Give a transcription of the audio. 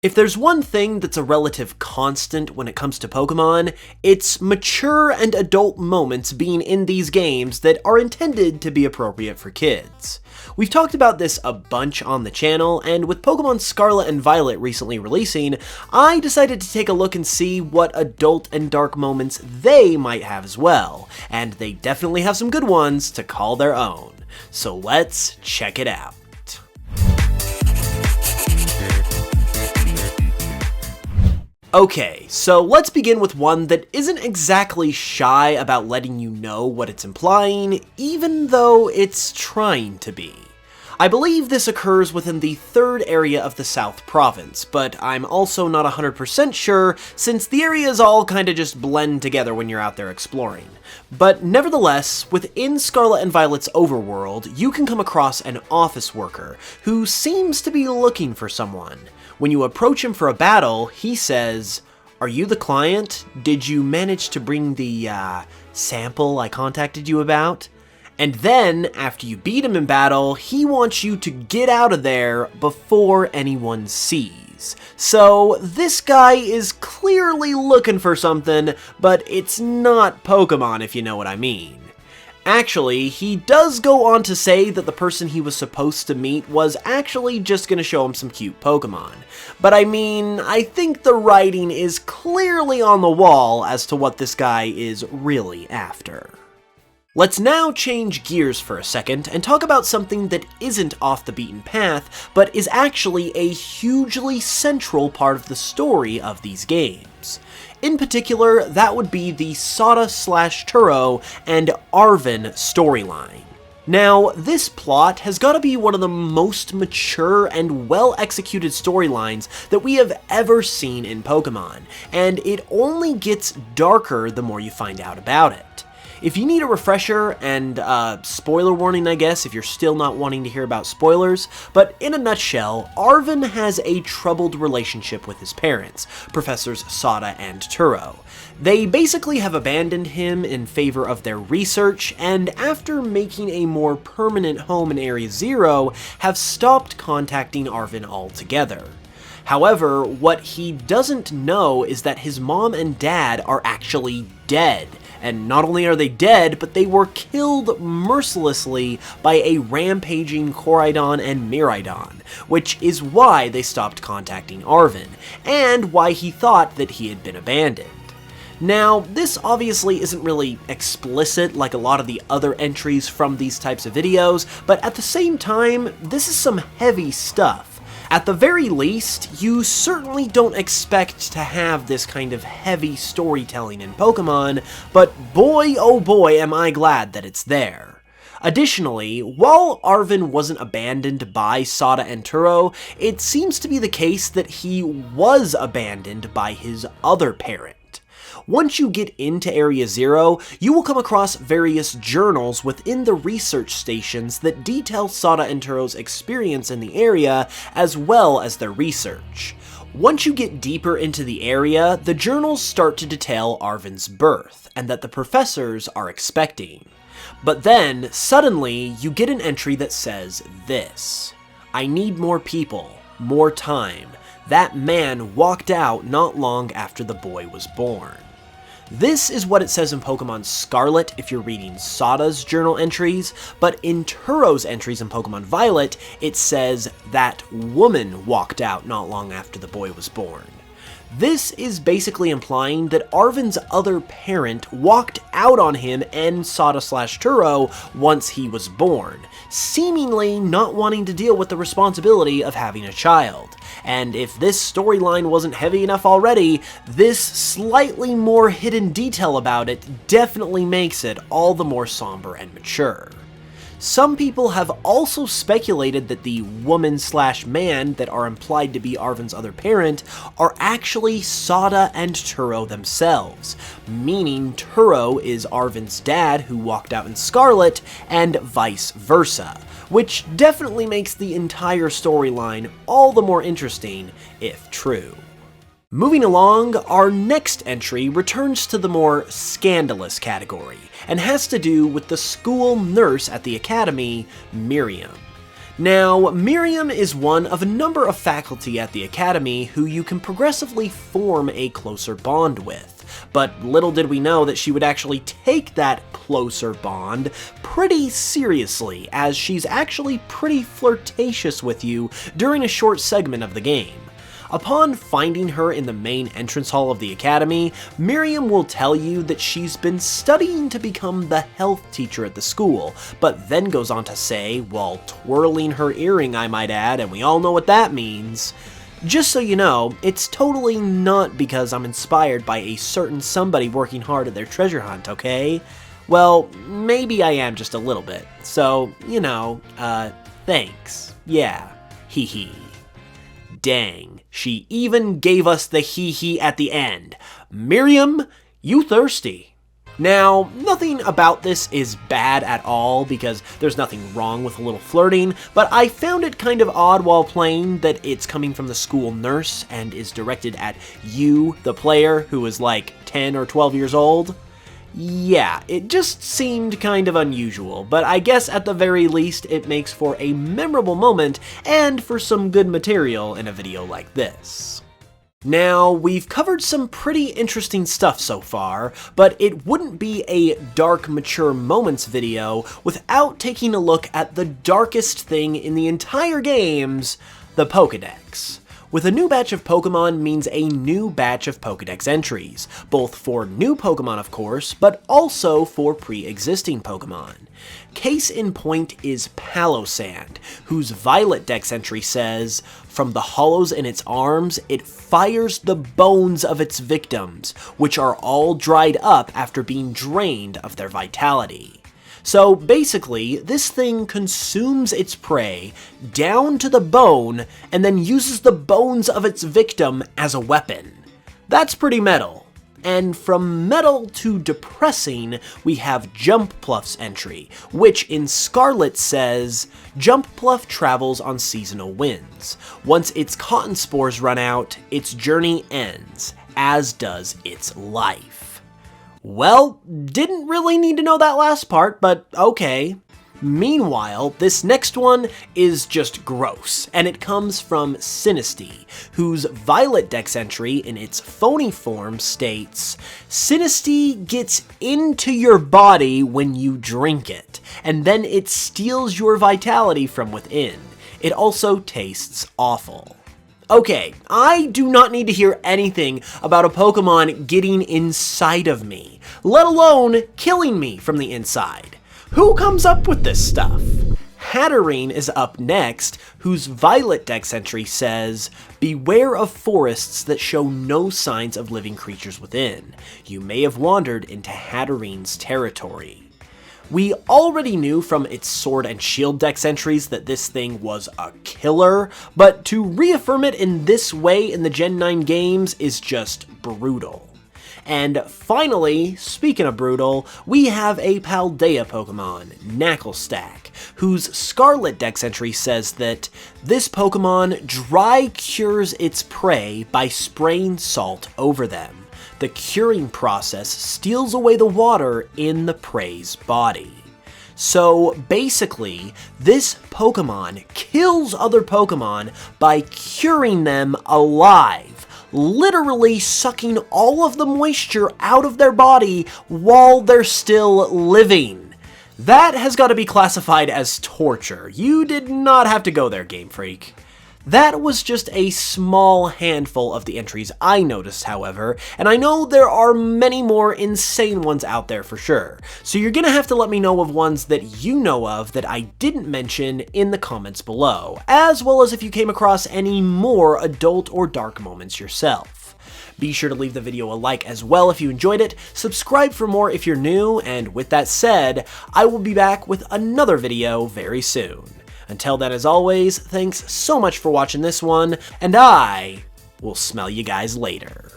If there's one thing that's a relative constant when it comes to Pokémon, it's mature and adult moments being in these games that are intended to be appropriate for kids. We've talked about this a bunch on the channel, and with Pokémon Scarlet and Violet recently releasing, I decided to take a look and see what adult and dark moments they might have as well, and they definitely have some good ones to call their own. So let's check it out. Okay, so let's begin with one that isn't exactly shy about letting you know what it's implying, even though it's trying to be. I believe this occurs within the third area of the South Province, but I'm also not 100% sure since the areas all kinda just blend together when you're out there exploring. But nevertheless, within Scarlet and Violet's overworld, you can come across an office worker who seems to be looking for someone. When you approach him for a battle, he says, "Are you the client? Did you manage to bring the, sample I contacted you about?" And then, after you beat him in battle, he wants you to get out of there before anyone sees. So, this guy is clearly looking for something, but it's not Pokémon if you know what I mean. Actually, he does go on to say that the person he was supposed to meet was actually just gonna show him some cute Pokémon. But I mean, I think the writing is clearly on the wall as to what this guy is really after. Let's now change gears for a second and talk about something that isn't off the beaten path, but is actually a hugely central part of the story of these games. In particular, that would be the Sada/Turo and Arvin storyline. Now, this plot has got to be one of the most mature and well-executed storylines that we have ever seen in Pokémon, and it only gets darker the more you find out about it. If you need a refresher, and spoiler warning I guess if you're still not wanting to hear about spoilers, but in a nutshell, Arvin has a troubled relationship with his parents, Professors Sada and Turo. They basically have abandoned him in favor of their research, and after making a more permanent home in Area Zero, have stopped contacting Arvin altogether. However, what he doesn't know is that his mom and dad are actually dead. And not only are they dead, but they were killed mercilessly by a rampaging Koraidon and Miraidon, which is why they stopped contacting Arvin, and why he thought that he had been abandoned. Now, this obviously isn't really explicit like a lot of the other entries from these types of videos, but at the same time, this is some heavy stuff. At the very least, you certainly don't expect to have this kind of heavy storytelling in Pokémon, but boy oh boy am I glad that it's there. Additionally, while Arvin wasn't abandoned by Sada and Turo, it seems to be the case that he was abandoned by his other parent. Once you get into Area Zero, you will come across various journals within the research stations that detail Sada and Turo's experience in the area as well as their research. Once you get deeper into the area, the journals start to detail Arvin's birth, and that the professors are expecting. But then, suddenly, you get an entry that says this: "I need more people, more time. That man walked out not long after the boy was born." This is what it says in Pokemon Scarlet if you're reading Sada's journal entries, but in Turo's entries in Pokemon Violet, it says that woman walked out not long after the boy was born. This is basically implying that Arvin's other parent walked out on him and Sada/Turo once he was born, seemingly not wanting to deal with the responsibility of having a child. And if this storyline wasn't heavy enough already, this slightly more hidden detail about it definitely makes it all the more somber and mature. Some people have also speculated that the woman/man that are implied to be Arvin's other parent are actually Sada and Turo themselves, meaning Turo is Arvin's dad who walked out in Scarlet, and vice versa, which definitely makes the entire storyline all the more interesting if true. Moving along, our next entry returns to the more scandalous category, and has to do with the school nurse at the academy, Miriam. Now, Miriam is one of a number of faculty at the Academy who you can progressively form a closer bond with. But little did we know that she would actually take that closer bond pretty seriously, as she's actually pretty flirtatious with you during a short segment of the game. Upon finding her in the main entrance hall of the Academy, Miriam will tell you that she's been studying to become the health teacher at the school, but then goes on to say, while twirling her earring I might add, and we all know what that means, "Just so you know, it's totally not because I'm inspired by a certain somebody working hard at their treasure hunt, okay? Well, maybe I am just a little bit, so, you know, thanks. Yeah, hee hee." Dang, she even gave us the hee hee at the end. Miriam, you thirsty. Now, nothing about this is bad at all, because there's nothing wrong with a little flirting, but I found it kind of odd while playing that it's coming from the school nurse and is directed at you, the player, who is like 10 or 12 years old. Yeah, it just seemed kind of unusual, but I guess at the very least it makes for a memorable moment and for some good material in a video like this. Now, we've covered some pretty interesting stuff so far, but it wouldn't be a dark mature moments video without taking a look at the darkest thing in the entire games, the Pokédex. With a new batch of Pokémon means a new batch of Pokédex entries, both for new Pokémon of course, but also for pre-existing Pokémon. Case in point is Palossand, whose Violet Dex entry says, "From the hollows in its arms, it fires the bones of its victims, which are all dried up after being drained of their vitality." So basically, this thing consumes its prey down to the bone and then uses the bones of its victim as a weapon. That's pretty metal. And from metal to depressing, we have Jumpluff's entry, which in Scarlet says, "Jumpluff travels on seasonal winds. Once its cotton spores run out, its journey ends, as does its life." Well, didn't really need to know that last part, but okay. Meanwhile, this next one is just gross, and it comes from Sinistea, whose Violet Dex entry in its phony form states, "Sinistea gets into your body when you drink it, and then it steals your vitality from within. It also tastes awful." Okay, I do not need to hear anything about a Pokemon getting inside of me, let alone killing me from the inside. Who comes up with this stuff? Hatterene is up next, whose Violet Dex entry says, "Beware of forests that show no signs of living creatures within. You may have wandered into Hatterene's territory." We already knew from its Sword and Shield Dex entries that this thing was a killer, but to reaffirm it in this way in the Gen 9 games is just brutal. And finally, speaking of brutal, we have a Paldea Pokemon, Knacklestack, whose Scarlet Dex entry says that this Pokemon dry cures its prey by spraying salt over them. The curing process steals away the water in the prey's body. So basically, this Pokemon kills other Pokemon by curing them alive, literally sucking all of the moisture out of their body while they're still living. That has got to be classified as torture. You did not have to go there, Game Freak. That was just a small handful of the entries I noticed, however, and I know there are many more insane ones out there for sure, so you're gonna have to let me know of ones that you know of that I didn't mention in the comments below, as well as if you came across any more adult or dark moments yourself. Be sure to leave the video a like as well if you enjoyed it, subscribe for more if you're new, and with that said, I will be back with another video very soon. Until then, as always, thanks so much for watching this one, and I will smell you guys later.